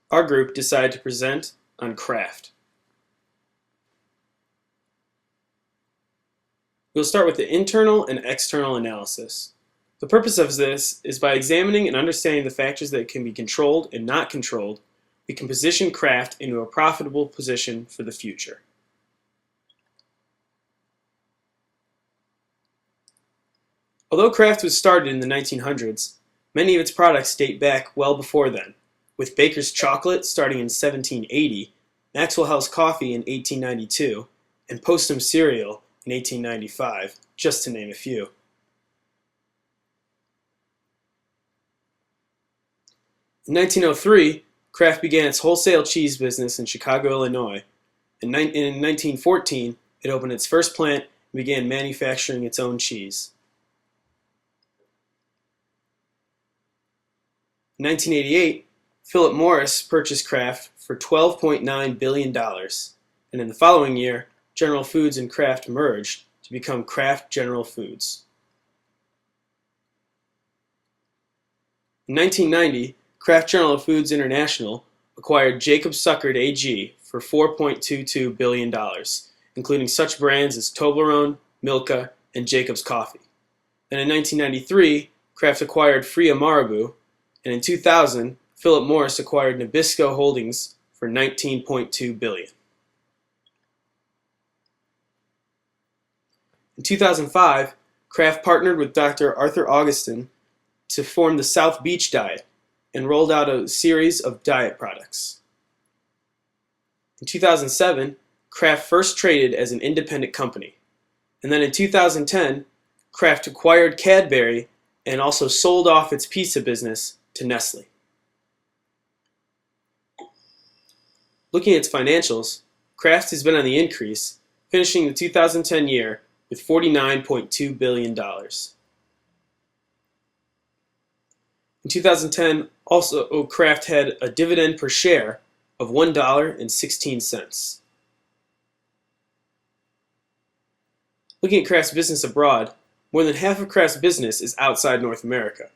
Our group decided to present on Kraft. We'll start with the internal and external analysis. The purpose of this is by examining and understanding the factors that can be controlled and not controlled, we can position Kraft into a profitable position for the future. Although Kraft was started in the 1900s, many of its products date back well before then, with Baker's chocolate starting in 1780, Maxwell House coffee in 1892, and Postum cereal in 1895, just to name a few. In 1903, Kraft began its wholesale cheese business in Chicago, Illinois. In 1914, it opened its first plant and began manufacturing its own cheese. In 1988, Philip Morris purchased Kraft for $12.9 billion, and in the following year, General Foods and Kraft merged to become Kraft General Foods. In 1990, Kraft General Foods International acquired Jacobs Suckered AG for $4.22 billion, including such brands as Toblerone, Milka, and Jacobs Coffee. Then in 1993, Kraft acquired Fria Marabou, and in 2000, Philip Morris acquired Nabisco Holdings for $19.2 billion. In 2005, Kraft partnered with Dr. Arthur Augustin to form the South Beach Diet and rolled out a series of diet products. In 2007, Kraft first traded as an independent company, and then in 2010, Kraft acquired Cadbury and also sold off its pizza business to Nestle. Looking at its financials, Kraft has been on the increase, finishing the 2010 year with $49.2 billion. In 2010, also Kraft had a dividend per share of $1.16. Looking at Kraft's business abroad, more than half of Kraft's business is outside North America.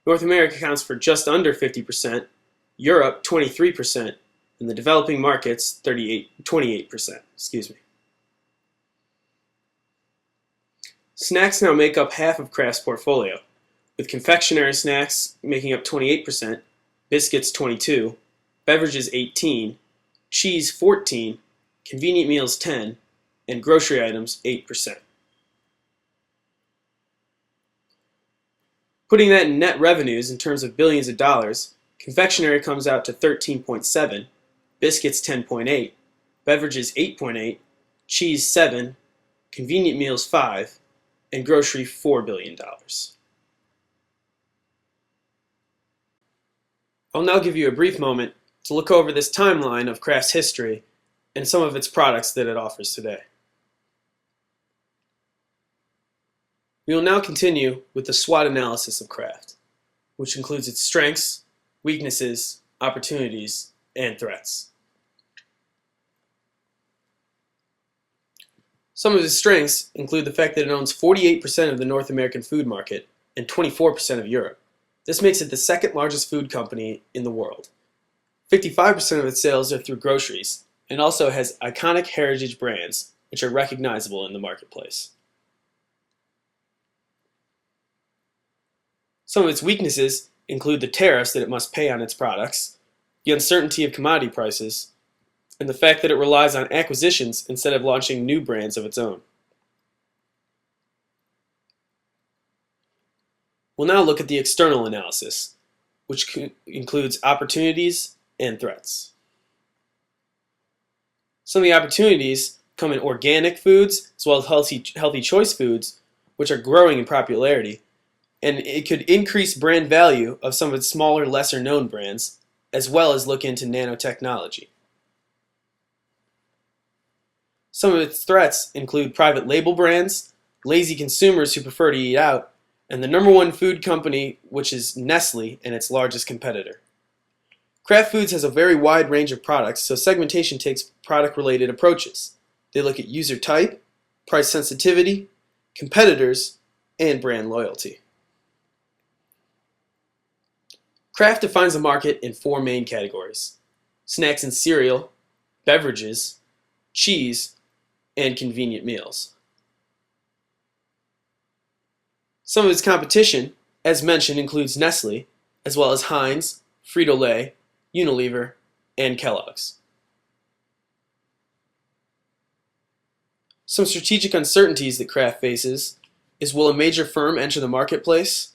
North America accounts for just under 50%, Europe 23%, and the developing markets 28%. Snacks now make up half of Kraft's portfolio, with confectionery snacks making up 28%, biscuits 22%, beverages 18%, cheese 14%, convenient meals 10%, and grocery items 8%. Putting that in net revenues in terms of billions of dollars, confectionery comes out to 13.7, biscuits 10.8, beverages 8.8, cheese 7, convenient meals 5, and grocery $4 billion. I'll now give you a brief moment to look over this timeline of Kraft's history and some of its products that it offers today. We will now continue with the SWOT analysis of Kraft, which includes its strengths, weaknesses, opportunities, and threats. Some of its strengths include the fact that it owns 48% of the North American food market and 24% of Europe. This makes it the second largest food company in the world. 55% of its sales are through groceries, and also has iconic heritage brands, which are recognizable in the marketplace. Some of its weaknesses include the tariffs that it must pay on its products, the uncertainty of commodity prices, and the fact that it relies on acquisitions instead of launching new brands of its own. We'll now look at the external analysis, which includes opportunities and threats. Some of the opportunities come in organic foods as well as healthy choice foods, which are growing in popularity, and it could increase brand value of some of its smaller, lesser-known brands, as well as look into nanotechnology. Some of its threats include private label brands, lazy consumers who prefer to eat out, and the number one food company, which is Nestle, and its largest competitor. Kraft Foods has a very wide range of products, so segmentation takes product-related approaches. They look at user type, price sensitivity, competitors, and brand loyalty. Kraft defines the market in four main categories: snacks and cereal, beverages, cheese, and convenient meals. Some of its competition, as mentioned, includes Nestle, as well as Heinz, Frito-Lay, Unilever, and Kellogg's. Some strategic uncertainties that Kraft faces is, will a major firm enter the marketplace?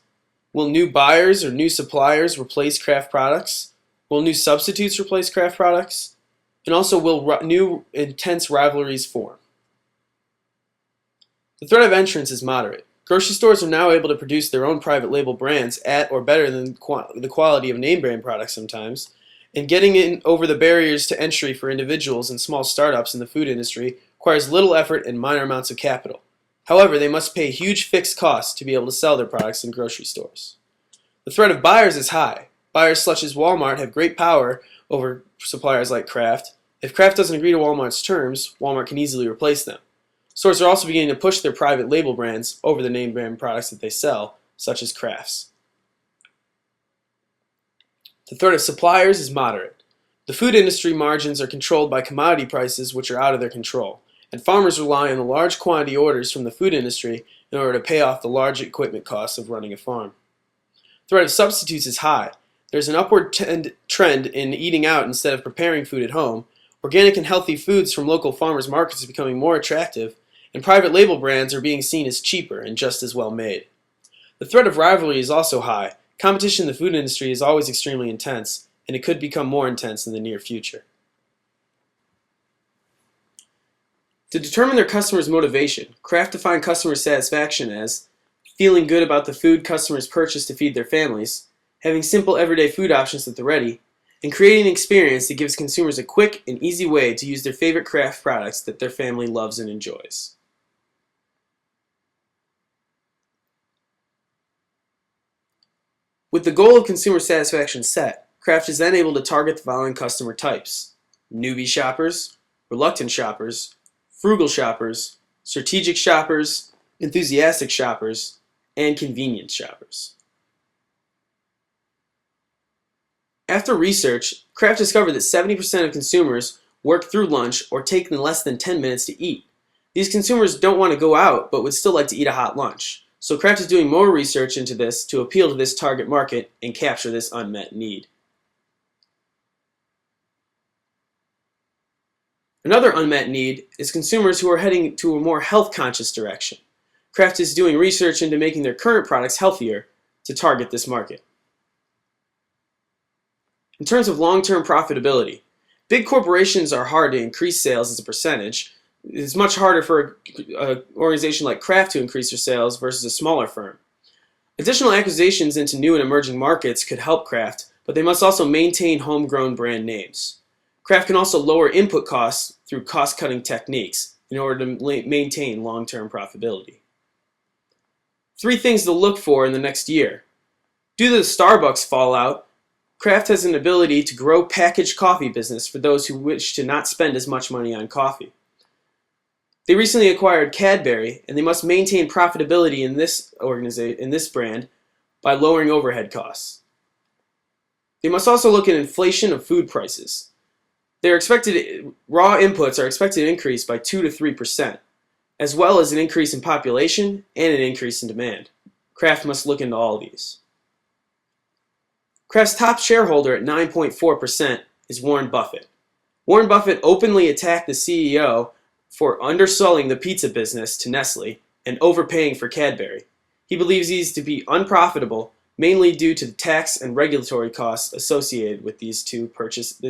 Will new buyers or new suppliers replace Kraft products? Will new substitutes replace Kraft products? And also, will new intense rivalries form? The threat of entrance is moderate. Grocery stores are now able to produce their own private label brands at or better than the quality of name brand products sometimes, and getting in over the barriers to entry for individuals and small startups in the food industry requires little effort and minor amounts of capital. However, they must pay huge fixed costs to be able to sell their products in grocery stores. The threat of buyers is high. Buyers such as Walmart have great power over suppliers like Kraft. If Kraft doesn't agree to Walmart's terms, Walmart can easily replace them. Stores are also beginning to push their private label brands over the name brand products that they sell, such as Kraft's. The threat of suppliers is moderate. The food industry margins are controlled by commodity prices which are out of their control, and farmers rely on the large quantity orders from the food industry in order to pay off the large equipment costs of running a farm. The threat of substitutes is high. There's an upward trend in eating out instead of preparing food at home. Organic and healthy foods from local farmers markets are becoming more attractive, and private label brands are being seen as cheaper and just as well made. The threat of rivalry is also high. Competition in the food industry is always extremely intense, and it could become more intense in the near future. To determine their customers' motivation, Kraft defined customer satisfaction as feeling good about the food customers purchase to feed their families, having simple everyday food options at the ready, and creating an experience that gives consumers a quick and easy way to use their favorite Kraft products that their family loves and enjoys. With the goal of consumer satisfaction set, Kraft is then able to target the following customer types: newbie shoppers, reluctant shoppers, frugal shoppers, strategic shoppers, enthusiastic shoppers, and convenience shoppers. After research, Kraft discovered that 70% of consumers work through lunch or take less than 10 minutes to eat. These consumers don't want to go out but would still like to eat a hot lunch. So Kraft is doing more research into this to appeal to this target market and capture this unmet need. Another unmet need is consumers who are heading to a more health-conscious direction. Kraft is doing research into making their current products healthier to target this market. In terms of long-term profitability, big corporations are hard to increase sales as a percentage. It's much harder for an organization like Kraft to increase their sales versus a smaller firm. Additional acquisitions into new and emerging markets could help Kraft, but they must also maintain homegrown brand names. Kraft can also lower input costs through cost-cutting techniques in order to maintain long-term profitability. 3 things to look for in the next year. Due to the Starbucks fallout, Kraft has an ability to grow packaged coffee business for those who wish to not spend as much money on coffee. They recently acquired Cadbury, and they must maintain profitability in this brand by lowering overhead costs. They must also look at inflation of food prices. Raw inputs are expected to increase by 2 to 3%, as well as an increase in population and an increase in demand. Kraft must look into all these. Kraft's top shareholder at 9.4% is Warren Buffett. Warren Buffett openly attacked the CEO for underselling the pizza business to Nestle and overpaying for Cadbury. He believes these to be unprofitable, mainly due to the tax and regulatory costs associated with this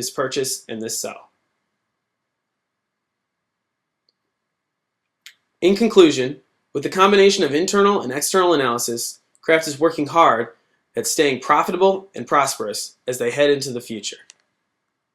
purchase and this sell. In conclusion, with the combination of internal and external analysis, Kraft is working hard at staying profitable and prosperous as they head into the future.